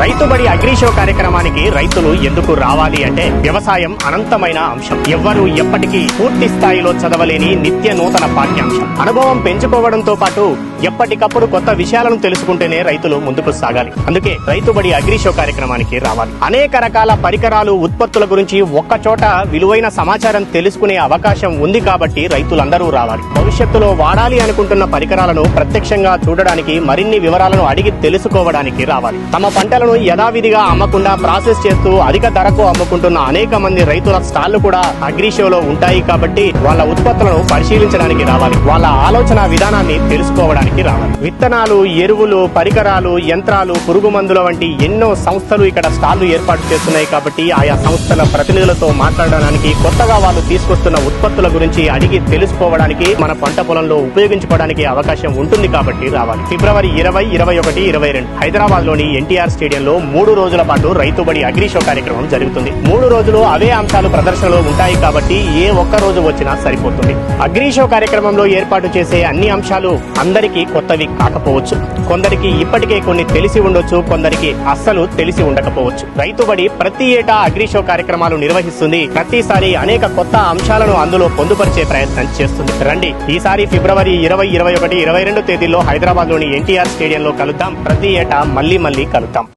Rythu Badi agri show కార్యక్రమానికి రైతులు ఎందుకు రావాలి అంటే వ్యవసాయం అనంతమైన అంశం. ఎవ్వరూ ఎప్పటికీ పూర్తి స్థాయిలో చదవలేని నిత్య నూతన పాఠ్యాంశం. అనుభవం పెంచుకోవడంతో పాటు ఎప్పటికప్పుడు కొత్త విషయాలను తెలుసుకుంటేనే రైతులు ముందుకు సాగాలి. అందుకే రైతుబడి అగ్రి షో కార్యక్రమానికి రావాలి. అనేక రకాల పరికరాలు, ఉత్పత్తుల గురించి ఒక్క చోట విలువైన సమాచారం తెలుసుకునే అవకాశం ఉంది కాబట్టి రైతులందరూ రావాలి. భవిష్యత్తులో వాడాలి అనుకుంటున్న పరికరాలను ప్రత్యక్షంగా చూడడానికి, మరిన్ని వివరాలను అడిగి తెలుసుకోవడానికి రావాలి. తమ పంటలను యథావిధిగా అమ్మకుండా ప్రాసెస్ చేస్తూ అధిక ధరకు అమ్ముకుంటున్న అనేక మంది రైతుల స్టాళ్లు కూడా అగ్రి షోలో ఉంటాయి కాబట్టి వాళ్ళ ఉత్పత్తులను పరిశీలించడానికి రావాలి. వాళ్ళ ఆలోచన విధానాన్ని తెలుసుకోవడానికి రావాలి. విత్తనాలు, ఎరువులు, పరికరాలు, యంత్రాలు, పురుగు మందుల వంటి ఎన్నో సంస్థలు ఇక్కడ స్టాళ్లు ఏర్పాటు చేస్తున్నాయి కాబట్టి ఆయా సంస్థల ప్రతినిధులతో మాట్లాడడానికి, కొత్తగా వాళ్ళు తీసుకొస్తున్న ఉత్పత్తుల గురించి అడిగి తెలుసుకోవడానికి, మన పంట పొలంలో ఉపయోగించుకోవడానికి అవకాశం ఉంటుంది కాబట్టి రావాలి. ఫిబ్రవరి 20, 21, 22 హైదరాబాద్ లోని ఎన్టీఆర్ స్టేడియంలో 3 రోజుల పాటు రైతుబడి అగ్రి షో కార్యక్రమం జరుగుతుంది. 3 రోజులు అవే అంశాలు ప్రదర్శనలో ఉంటాయి కాబట్టి ఏ ఒక్క రోజు వచ్చినా సరిపోతుంది. అగ్రి షో కార్యక్రమంలో ఏర్పాటు చేసే అన్ని అంశాలు అందరికీ కొత్తవి కాకపోవచ్చు. కొందరికి ఇప్పటికే కొన్ని తెలిసి ఉండొచ్చు, కొందరికి అస్సలు తెలిసి ఉండకపోవచ్చు. రైతుబడి ప్రతి ఏటా అగ్రి షో కార్యక్రమాలు నిర్వహిస్తుంది. ప్రతిసారి అనేక కొత్త అంశాలను అందులో పొందుపరిచే ప్రయత్నం చేస్తుంది. రండి, ఈసారి ఫిబ్రవరి 20, 21, 22 తేదీల్లో హైదరాబాద్ లోని ఎన్టీఆర్ స్టేడియంలో కలుద్దాం. ప్రతి ఏటా మళ్లీ కలుద్దాం.